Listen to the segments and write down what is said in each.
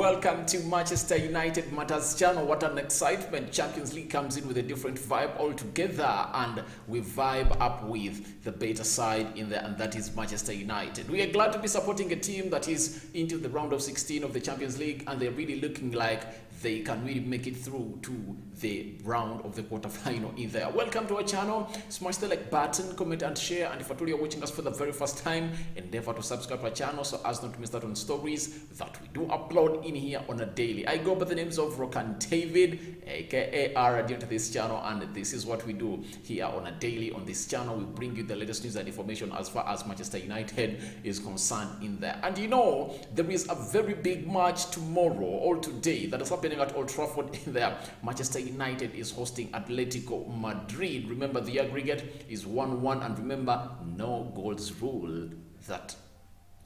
Welcome to Manchester United Matters channel. What an excitement. Champions League comes in with a different vibe altogether, and we vibe up with the better side in there, and that is Manchester United. We are glad to be supporting a team that is into the round of 16 of the Champions League, and they're really looking like they can really make it through to the round of the quarterfinal in there. Welcome to our channel. Smash the like button, comment and share, and if at all you're watching us for the very first time, endeavor to subscribe to our channel so as not to miss out on stories that we do upload in here on a daily. I go by the names of Rokan David, aka R to this channel, and this is what we do here on a daily on this channel. We bring you the latest news and information as far as Manchester United is concerned in there. And you know, there is a very big match tomorrow or today that is happening at Old Trafford in there. Manchester United is hosting Atletico Madrid. Remember, the aggregate is 1-1, and remember, no goals rule that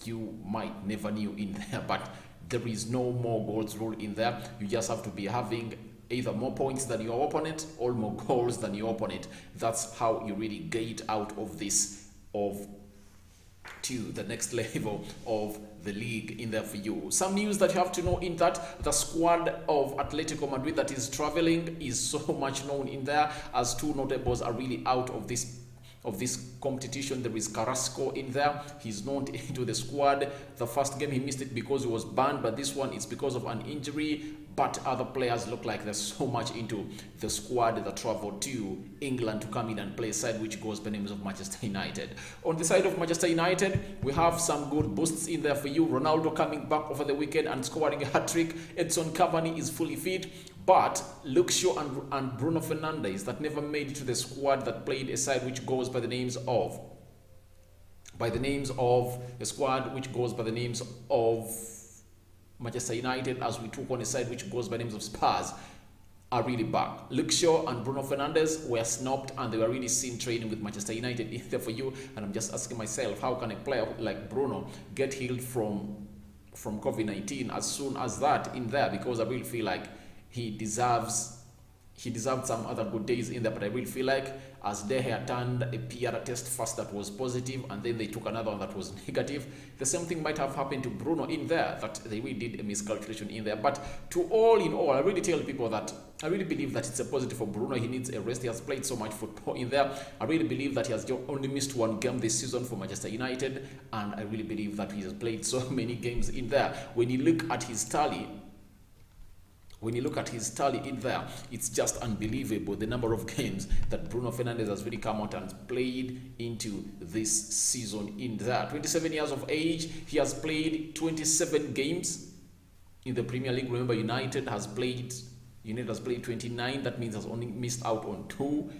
you might never knew in there, but there is no more goals rule in there. You just have to be having either more points than your opponent or more goals than your opponent. That's how you really get out of this, to the next level of the league in there for you. Some news that you have to know in that the squad of Atletico Madrid that is traveling is so much known in there, as two notables are really out of this competition. There is Carrasco in there. He's not into the squad. The first game he missed it because he was banned, but this one is because of an injury. But other players look like they're so much into the squad that traveled to England to come in and play a side which goes by the names of Manchester United. On the side of Manchester United, we have some good boosts in there for you. Ronaldo coming back over the weekend and scoring a hat-trick. Edson Cavani is fully fit. But Luke Shaw and Bruno Fernandes that never made it to the squad that played a side which goes by the names of the squad which goes by the names of Manchester United, as we took on a side which goes by the names of Spurs, are really back. Luke Shaw and Bruno Fernandes were snubbed, and they were really seen training with Manchester United in there for you. And I'm just asking myself, how can a player like Bruno get healed from COVID-19 as soon as that in there? Because I really feel like he deserved some other good days in there, but I really feel like as they had done a PR test first that was positive, and then they took another one that was negative, the same thing might have happened to Bruno in there, that they really did a miscalculation in there. But to all in all, I really tell people that I really believe that it's a positive for Bruno. He needs a rest. He has played so much football in there. I really believe that he has only missed one game this season for Manchester United, and I really believe that he has played so many games in there. When you look at his tally, in there, it's just unbelievable the number of games that Bruno Fernandes has really come out and played into this season in there. 27 years of age, he has played 27 games in the Premier League. Remember, United has played 29. That means has only missed out on 2.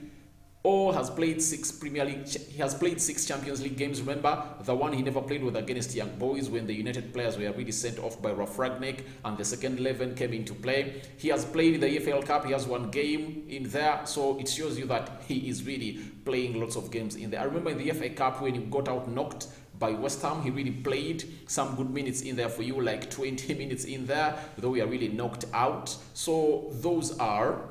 Or has played 6 Premier League. He has played 6 Champions League games. Remember, the one he never played was against Young Boys when the United players were really sent off by Ralf Rangnick and the second 11 came into play. He has played in the EFL Cup. He has 1 game in there, so it shows you that he is really playing lots of games in there. I remember in the FA Cup when he got out knocked by West Ham, he really played some good minutes in there for you, like 20 minutes in there, though we are really knocked out. So those are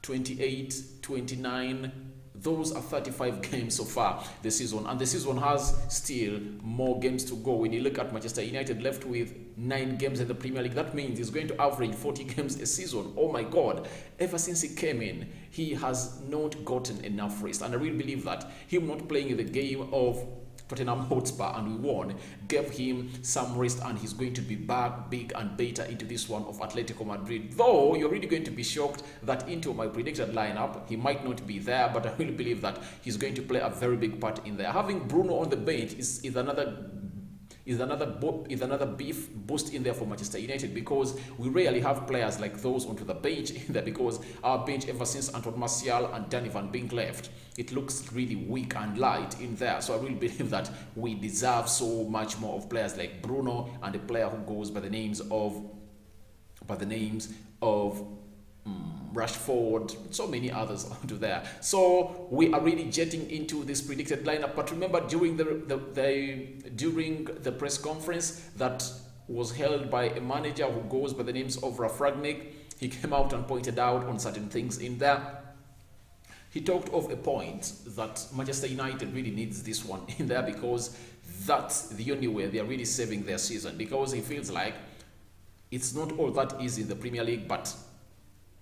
28, 29. Those are 35 games so far this season, and the season has still more games to go. When you look at Manchester United left with 9 games in the Premier League, that means he's going to average 40 games a season. Oh my God, ever since he came in, he has not gotten enough rest, and I really believe that him not playing in the game of Tottenham Hotspur and we won gave him some rest, and he's going to be back big and better into this one of Atletico Madrid. Though you're really going to be shocked that into my predicted lineup he might not be there, but I really believe that he's going to play a very big part in there. Having Bruno on the bench is another beef boost in there for Manchester United, because we rarely have players like those onto the bench in there, because our bench ever since Antoine Martial and Danny Van Beek left, it looks really weak and light in there. So I really believe that we deserve so much more of players like Bruno and a player who goes by the names of Rashford, so many others onto there. So we are really jetting into this predicted lineup. But remember, during the press conference that was held by a manager who goes by the names of Ralf Rangnick, he came out and pointed out on certain things in there. He talked of a point that Manchester United really needs this one in there, because that's the only way they are really saving their season, because he feels like It's not all that easy in the Premier League, but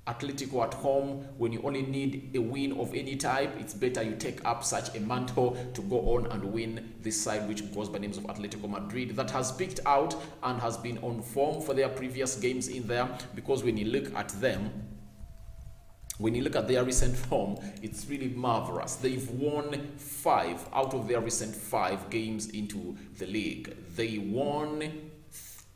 Atletico at home, when you only need a win of any type, it's better you take up such a mantle to go on and win this side, which goes by names of Atletico Madrid, that has picked out and has been on form for their previous games in there. Because when you look at them, when you look at their recent form, it's really marvelous. They've won 5 out of their recent 5 games into the league. They won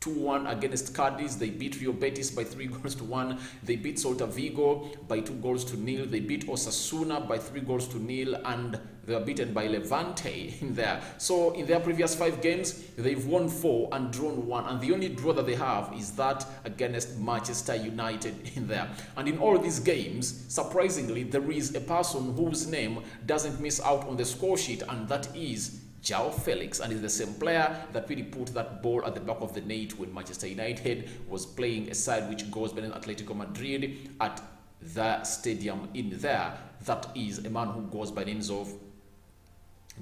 2-1 against Cadiz. They beat Rio Betis by 3-1. They beat Celta Vigo by 2-0. They beat Osasuna by 3-0, and they were beaten by Levante in there. So in their previous 5 games, they've won 4 and drawn 1, and the only draw that they have is that against Manchester United in there. And in all these games, surprisingly, there is a person whose name doesn't miss out on the score sheet, and that is João Felix, and is the same player that really put that ball at the back of the net when Manchester United was playing a side which goes by Atletico Madrid at the stadium in there. That is a man who goes by names of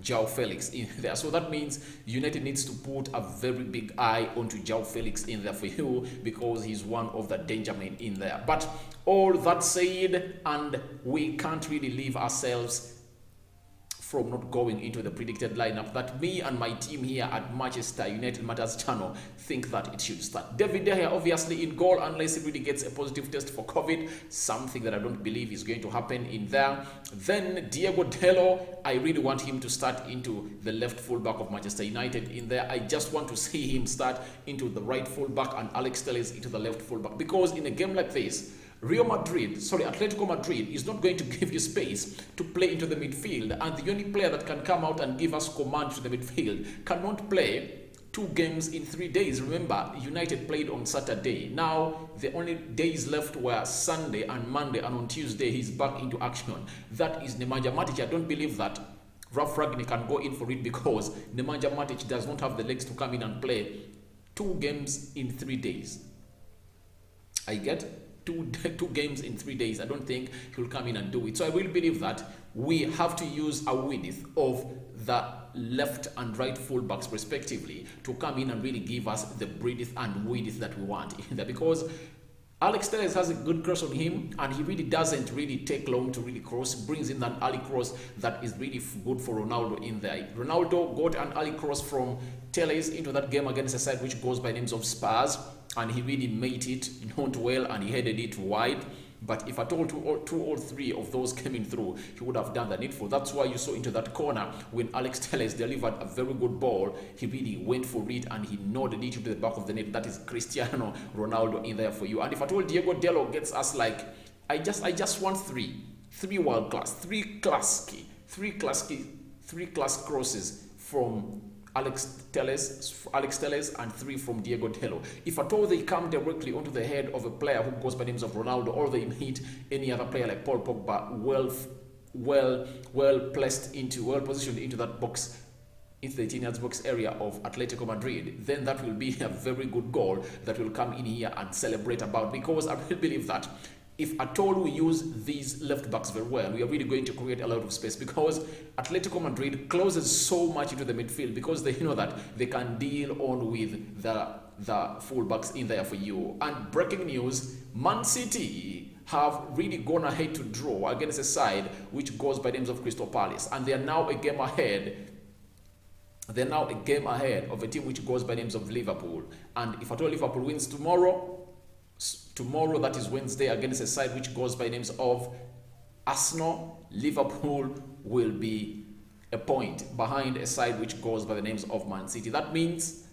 João Felix in there. So that means United needs to put a very big eye onto João Felix in there for you, because he's one of the danger men in there. But all that said, and we can't really leave ourselves from not going into the predicted lineup that me and my team here at Manchester United Matters channel think that it should start. David De Gea obviously in goal, unless he really gets a positive test for COVID, something that I don't believe is going to happen in there. Then Diego Dello, I really want him to start into the left fullback of Manchester United in there. I just want to see him start into the right fullback and Alex Telles into the left fullback, because in a game like this, Atletico Madrid is not going to give you space to play into the midfield, and the only player that can come out and give us command to the midfield cannot play 2 games in 3 days. Remember, United played on Saturday. Now, the only days left were Sunday and Monday, and on Tuesday he's back into action. That is Nemanja Matic. I don't believe that Ralf Rangnick can go in for it, because Nemanja Matic does not have the legs to come in and play 2 games in 3 days. I get two games in 3 days. I don't think he'll come in and do it. So I really believe that we have to use a width of the left and right fullbacks respectively to come in and really give us the breadth and width that we want in there, because Alex Telles has a good cross on him, and he really doesn't really take long to really cross. Brings in that early cross that is really good for Ronaldo in there. Ronaldo got an early cross from Telles into that game against a side which goes by names of Spurs, and he really made it not well, and he headed it wide. But if at all two or three of those came in through, he would have done the needful. That's why you saw into that corner when Alex Telles delivered a very good ball. He really went for it and he nodded it to the back of the net. That is Cristiano Ronaldo in there for you. And if at all Diego Dello gets us like, I just want three world class, three class crosses from Alex Telles and 3 from Diego Dello. If at all they come directly onto the head of a player who goes by names of Ronaldo, or they hit any other player like Paul Pogba, well positioned into that box, into the 18 yards box area of Atletico Madrid, then that will be a very good goal that will come in here and celebrate about, because I really believe that if at all we use these left backs very well, we are really going to create a lot of space, because Atletico Madrid closes so much into the midfield, because they know that they can deal on with the full backs in there for you. And breaking news, Man City have really gone ahead to draw against a side which goes by the names of Crystal Palace, and they are now a game ahead. They're now a game ahead of a team which goes by the names of Liverpool. And if at all Liverpool wins tomorrow, that is Wednesday, against a side which goes by names of Arsenal, Liverpool will be a point behind a side which goes by the names of Man City. That means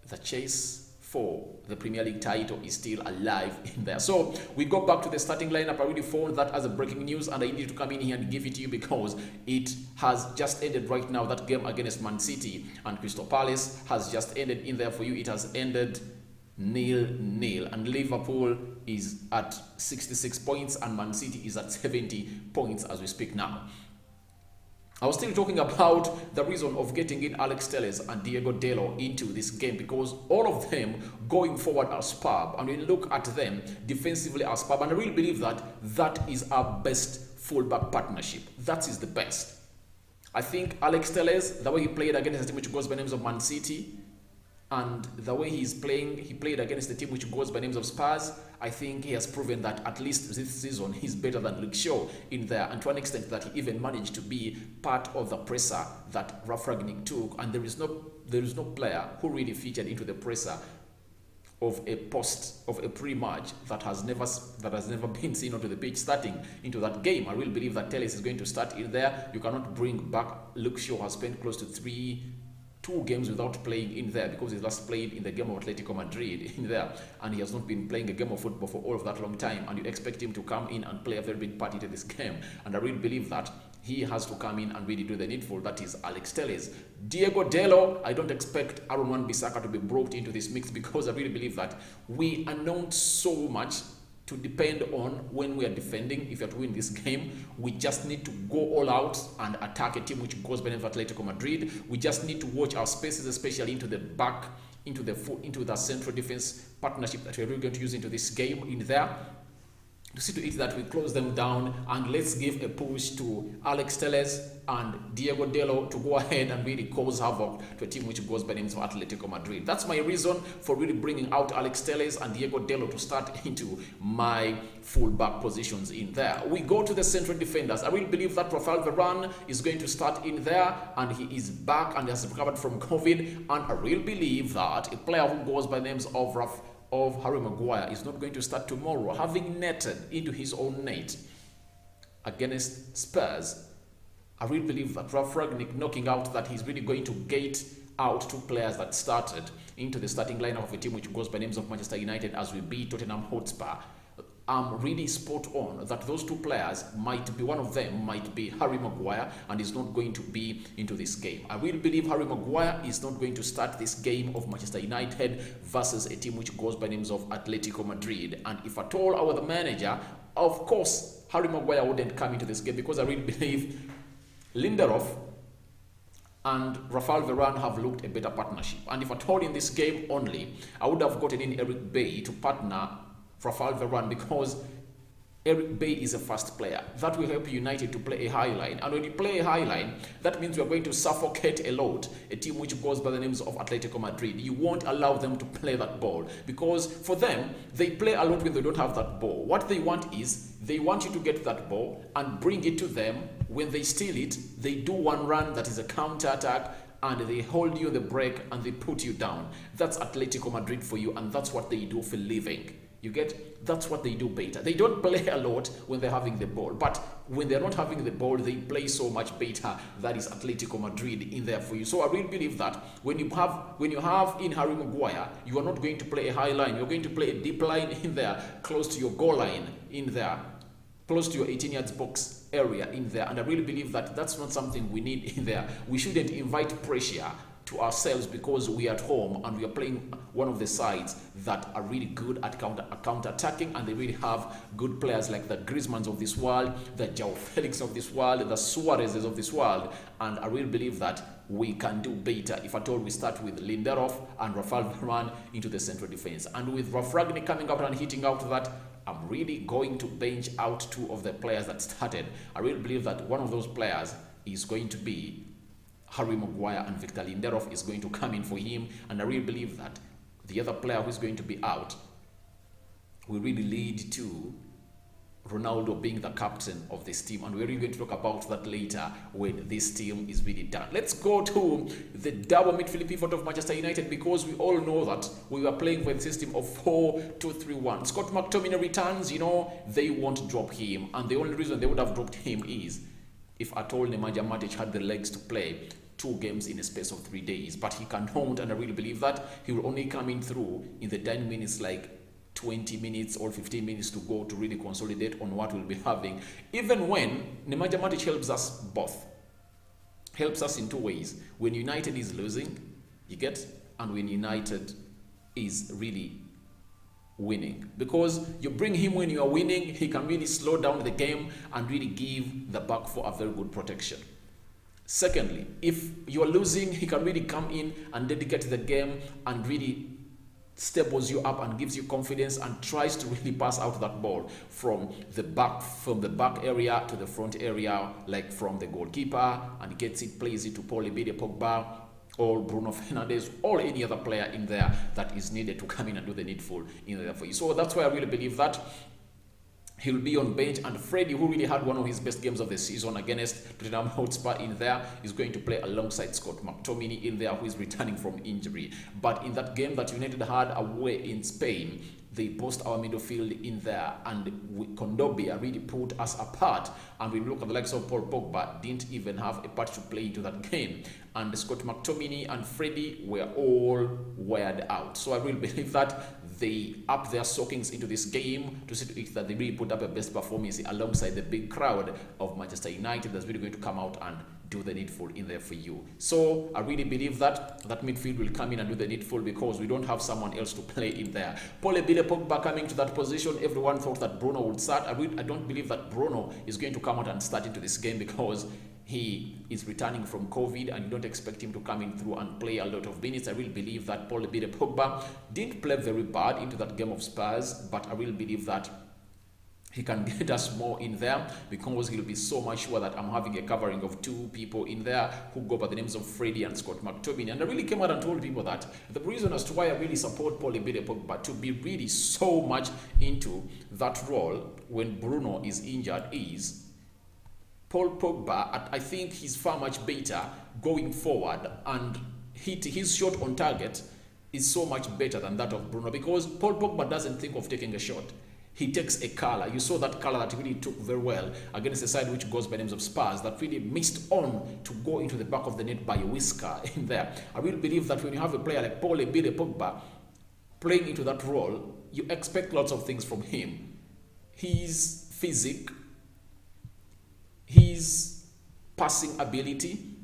the chase for the Premier League title is still alive in there. So we go back to the starting lineup. I really found that as a breaking news, and I need to come in here and give it to you because it has just ended right now. That game against Man City and Crystal Palace has just ended in there for you. It has ended 0-0, and Liverpool is at 66 points and Man City is at 70 points as we speak now. I was still talking about the reason of getting in Alex Telles and Diego Dello into this game, because all of them going forward are superb, and when you look at them defensively are superb, and I really believe that that is our best fullback partnership. That is the best. I think Alex Telles, the way he played against a team which goes by names of Man City, And the way he's playing, he played against the team which goes by names of Spurs. I think he has proven that at least this season he's better than Luke Shaw in there, and to an extent that he even managed to be part of the presser that Ralf Rangnick took. And there is no player who really featured into the presser of a pre-match that has never been seen onto the pitch starting into that game. I really believe that Telles is going to start in there. You cannot bring back Luke Shaw, has spent close to 2 games without playing in there, because he last played in the game of Atletico Madrid in there, and he has not been playing a game of football for all of that long time, and you expect him to come in and play a very big part into this game. And I really believe that he has to come in and really do the needful. That is Alex Telles. Diego Dello, I don't expect Aaron Wan-Bissaka to be brought into this mix, because I really believe that we announce so much to depend on when we are defending. If you are to win this game, we just need to go all out and attack a team which goes by the name of Atletico Madrid. We just need to watch our spaces, especially into the back, into the central defense partnership that we're really going to use into this game in there, to see to it that we close them down. And let's give a push to Alex Telles and Diego Dello to go ahead and really cause havoc to a team which goes by the name of Atletico Madrid. That's my reason for really bringing out Alex Telles and Diego Dello to start into my full-back positions in there. We go to the central defenders. I really believe that Rafael Varane is going to start in there, and he is back and has recovered from COVID. And I really believe that a player who goes by the names of Harry Maguire is not going to start tomorrow, having netted into his own net against Spurs. I really believe that Ralf Rangnick knocking out that he's really going to gate out 2 players that started into the starting lineup of a team which goes by names of Manchester United as we beat Tottenham Hotspur. I'm really spot on that those 2 players might be, one of them might be Harry Maguire, and is not going to be into this game. I really believe Harry Maguire is not going to start this game of Manchester United versus a team which goes by names of Atletico Madrid. And if at all I were the manager, of course Harry Maguire wouldn't come into this game, because I really believe Lindelof and Rafael Varane have looked a better partnership. And if at all in this game only, I would have gotten in Eric Bailly to partner Rafael Varane, because Eric Bailly is a fast player. That will help United to play a high line. And when you play a high line, that means we are going to suffocate a lot a team which goes by the names of Atletico Madrid. You won't allow them to play that ball, because for them, they play a lot when they don't have that ball. What they want is, they want you to get that ball and bring it to them. When they steal it, they do one run that is a counter-attack, and they hold you on the break and they put you down. That's Atletico Madrid for you, and that's what they do for a living. You get? That's what they do better. They don't play a lot when they're having the ball, but when they're not having the ball, they play so much better. That is Atletico Madrid in there for you. So I really believe that when you have in Harry Maguire, you are not going to play a high line. You're going to play a deep line in there, close to your goal line in there, close to your 18 yards box area in there. And I really believe that that's not something we need in there. We shouldn't invite pressure to ourselves because we are at home and we are playing one of the sides that are really good at counter-attacking, and they really have good players like the Griezmanns of this world, the João Felix of this world, the Suarez's of this world. And I really believe that we can do better if at all we start with Lindelof and Rafael Varane into the central defense. And with Ralf Rangnick coming out and hitting out that, I'm really going to bench out 2 of the players that started. I really believe that one of those players is going to be Harry Maguire, and Victor Lindelof is going to come in for him. And I really believe that the other player who is going to be out will really lead to Ronaldo being the captain of this team. And we're really going to talk about that later when this team is really done. Let's go to the double midfield pivot of Manchester United, because we all know that we were playing with a system of 4-2-3-1. Scott McTominay returns, they won't drop him. And the only reason they would have dropped him is if at all Nemanja Matic had the legs to play 2 games in a space of 3 days. But he can't, and I really believe that he will only come in through in the 10 minutes, like 20 minutes or 15 minutes to go to really consolidate on what we'll be having. Even when Nemanja Matic helps us both. Helps us in 2 ways. When United is losing, you get, and when United is really winning, because you bring him when you are winning, he can really slow down the game and really give the back four a very good protection. Secondly, if you are losing, he can really come in and dedicate the game and really stables you up and gives you confidence and tries to really pass out that ball from the back area to the front area, like from the goalkeeper, and gets it, plays it to Paul Pogba, or Bruno Fernandes or any other player in there that is needed to come in and do the needful in there for you. So that's why I really believe that he'll be on bench, and Freddie, who really had one of his best games of the season against Tottenham Hotspur in there, is going to play alongside Scott McTominay in there, who is returning from injury. But in that game that United had away in Spain, they boast our midfield in there, and Kondobia really put us apart. And we look at the likes of Paul Pogba, didn't even have a part to play into that game. And Scott McTominay and Freddie were all wired out. So I really believe that they up their sockings into this game to see to it that they really put up a best performance alongside the big crowd of Manchester United that's really going to come out and do the needful in there for you. So I really believe that midfield will come in and do the needful, because we don't have someone else to play in there. Paul Pogba coming to that position. Everyone thought that Bruno would start. I don't believe that Bruno is going to come out and start into this game, because he is returning from COVID and you don't expect him to come in through and play a lot of minutes. I really believe that Paul Pogba didn't play very bad into that game of Spurs, but I really believe that he can get us more in there, because he'll be so much sure that I'm having a covering of two people in there who go by the names of Freddie and Scott McTominay. And I really came out and told people that the reason as to why I really support Paul Pogba to be really so much into that role when Bruno is injured is Paul Pogba, I think he's far much better going forward, and his shot on target is so much better than that of Bruno, because Paul Pogba doesn't think of taking a shot. He takes a color. You saw that color that he really took very well against the side which goes by names of Spurs, that really missed on to go into the back of the net by a whisker in there. I really believe that when you have a player like Paul Pogba playing into that role, you expect lots of things from him. His physique, his passing ability,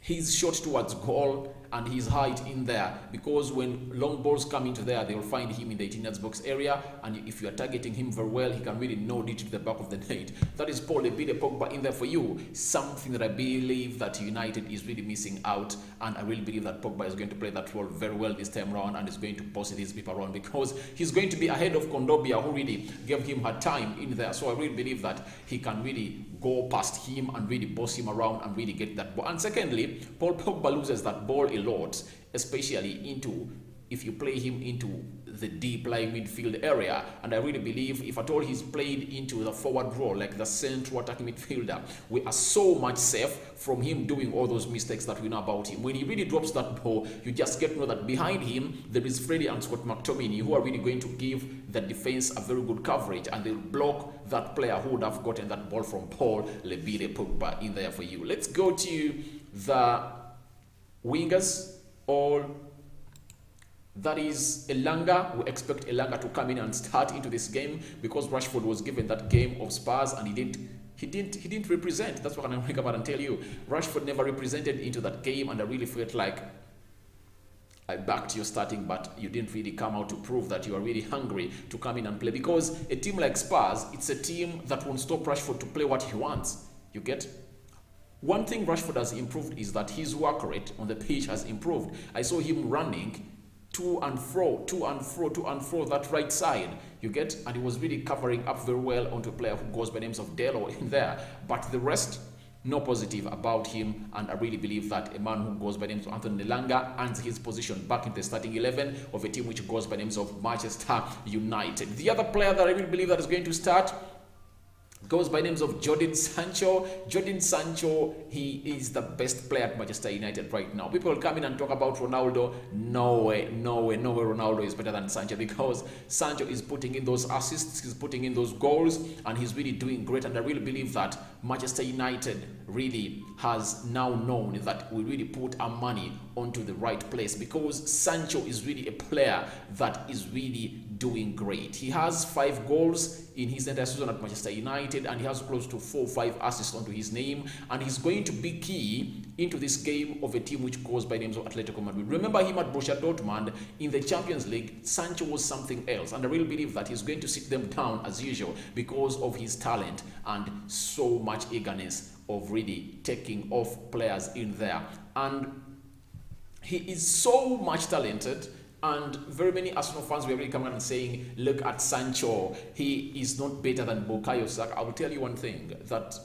his shot towards goal, and his height in there, because when long balls come into there, they'll find him in the 18-yard box area, and if you are targeting him very well, he can really nod it to the back of the net. That is Paul Pogba in there for you, something that I believe that United is really missing out, and I really believe that Pogba is going to play that role very well this time around, and is going to boss these people around, because he's going to be ahead of Kondobia, who really gave him her time in there. So I really believe that he can really go past him and really boss him around and really get that ball. And secondly, Paul Pogba loses that ball a lot, especially into if you play him into the deep lying midfield area. And I really believe if at all he's played into the forward role, like the central attacking midfielder, we are so much safe from him doing all those mistakes that we know about him. When he really drops that ball, you just get to know that behind him there is Freddie and Scott McTominay, who are really going to give the defense a very good coverage, and they'll block that player who would have gotten that ball from Paul Pogba in there for you. Let's go to the wingers. All that is Elanga. We expect Elanga to come in and start into this game, because Rashford was given that game of Spurs and he didn't represent. That's what I'm going to come out and tell you. Rashford never represented into that game, and I really felt like I backed you starting, but you didn't really come out to prove that you are really hungry to come in and play, because a team like Spurs, it's a team that won't stop Rashford to play what he wants. You get? One thing Rashford has improved is that his work rate on the pitch has improved. I saw him running to and fro that right side, you get, and he was really covering up very well onto a player who goes by names of Delo in there. But the rest, no positive about him, and I really believe that a man who goes by names of Anthony Elanga earns his position back in the starting 11 of a team which goes by names of Manchester United. The other player that I really believe that is going to start goes by names of Jadon Sancho. Jadon Sancho, he is the best player at Manchester United right now. People will come in and talk about Ronaldo. No way Ronaldo is better than Sancho, because Sancho is putting in those assists, he's putting in those goals, and he's really doing great. And I really believe that Manchester United really has now known that we really put our money onto the right place, because Sancho is really a player that is really doing great. He has 5 goals in his entire season at Manchester United, and he has close to 4 or 5 assists onto his name, and he's going to be key into this game of a team which goes by names of Atletico Madrid. Remember him at Borussia Dortmund in the Champions League. Sancho was something else, and I really believe that he's going to sit them down as usual because of his talent and so much eagerness of really taking off players in there. And he is so much talented, and very many Arsenal fans were really coming and saying, look at Sancho, he is not better than Bukayo Saka. I will tell you one thing, that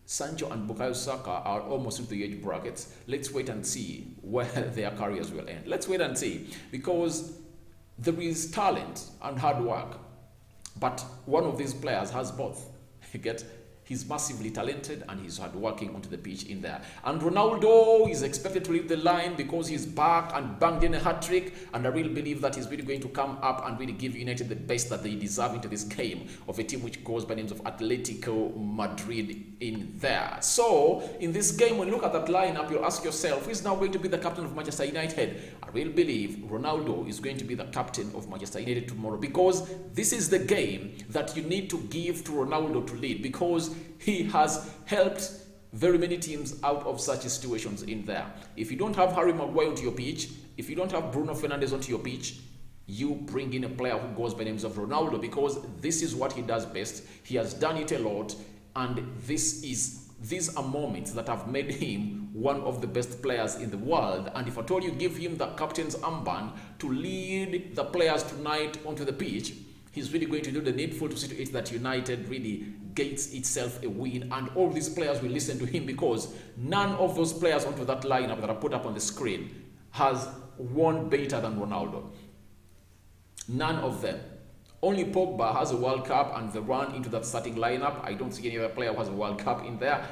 Sancho and Bukayo Saka are almost into the age brackets. Let's wait and see where their careers will end. Let's wait and see, because there is talent and hard work, but one of these players has both. You get? He's massively talented and he's hardworking onto the pitch in there. And Ronaldo is expected to leave the line because he's back and banged in a hat-trick. And I really believe that he's really going to come up and really give United the best that they deserve into this game of a team which goes by names of Atletico Madrid in there. So, in this game, when you look at that lineup, you'll ask yourself, who is now going to be the captain of Manchester United? I really believe Ronaldo is going to be the captain of Manchester United tomorrow, because this is the game that you need to give to Ronaldo to lead, because he has helped very many teams out of such situations in there. If you don't have Harry Maguire onto your pitch, if you don't have Bruno Fernandes onto your pitch, you bring in a player who goes by names of Ronaldo, because this is what he does best. He has done it a lot, and these are moments that have made him one of the best players in the world. And if at all you give him the captain's armband to lead the players tonight onto the pitch, he's really going to do the needful to see to it that United really gets itself a win, and all these players will listen to him, because none of those players onto that lineup that are put up on the screen has won better than Ronaldo. None of them. Only Pogba has a World Cup and the run into that starting lineup. I don't see any other player who has a World Cup in there,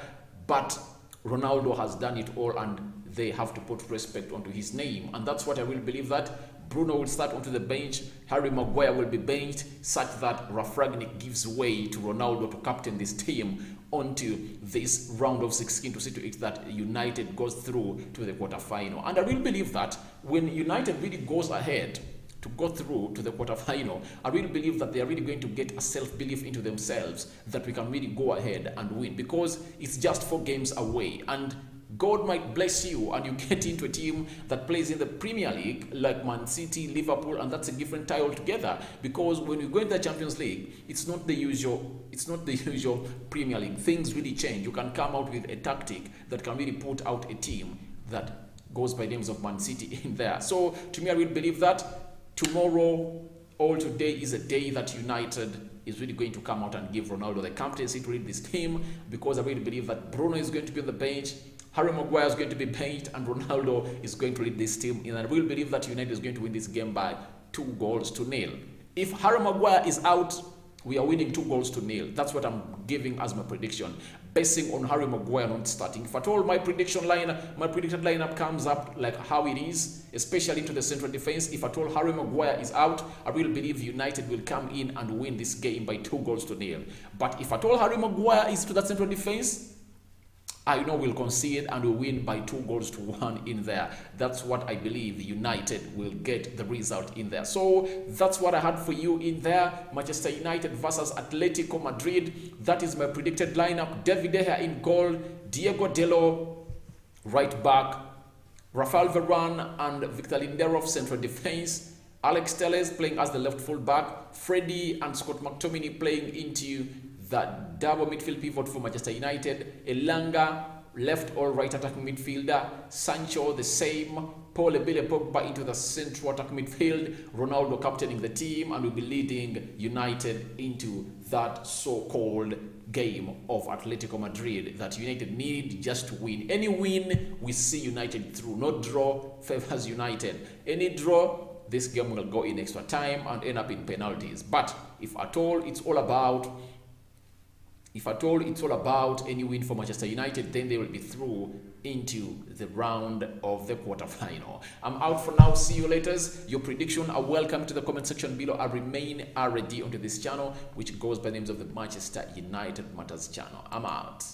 but Ronaldo has done it all, and they have to put respect onto his name. And that's what I will believe, that Bruno will start onto the bench, Harry Maguire will be benched, such that Rafragnik gives way to Ronaldo to captain this team onto this round of 16 to see to it that United goes through to the quarterfinal. And I really believe that when United really goes ahead to go through to the quarterfinal, I really believe that they are really going to get a self-belief into themselves that we can really go ahead and win, because it's just 4 games away, and God might bless you and you get into a team that plays in the Premier League like Man City, Liverpool, and that's a different tie altogether, because when you go into the Champions League, it's not the usual Premier League. Things really change. You can come out with a tactic that can really put out a team that goes by names of Man City in there. So to me, I really believe that tomorrow, all today, is a day that United is really going to come out and give Ronaldo the captaincy to lead this team, because I really believe that Bruno is going to be on the bench, Harry Maguire is going to be benched, and Ronaldo is going to lead this team. And I really believe that United is going to win this game by 2-0. If Harry Maguire is out, we are winning 2-0. That's what I'm giving as my prediction, basing on Harry Maguire not starting. If at all my predicted lineup comes up like how it is, especially to the central defense, if at all Harry Maguire is out, I really believe United will come in and win this game by 2-0. But if at all Harry Maguire is to that central defense, I know we'll concede and we'll win by 2-1 in there. That's what I believe United will get the result in there. So that's what I had for you in there. Manchester United versus Atletico Madrid. That is my predicted lineup. David De Gea in goal, Diego Dello right back, Rafael Varane and Victor Lindelof central defense, Alex Telles playing as the left full back, Freddie and Scott McTominay playing into that double midfield pivot for Manchester United, Elanga, left or right attacking midfielder, Sancho the same, Paul Ebele Pogba into the central attacking midfield, Ronaldo captaining the team, and will be leading United into that so-called game of Atletico Madrid that United need just to win. Any win, we see United through. No draw favors United. Any draw, this game will go in extra time and end up in penalties. But if at all it's all about any win for Manchester United, then they will be through into the round of the quarterfinal. I'm out for now. See you later. Your prediction are welcome to the comment section below. I remain ready onto this channel, which goes by the names of the Manchester United Matters channel. I'm out.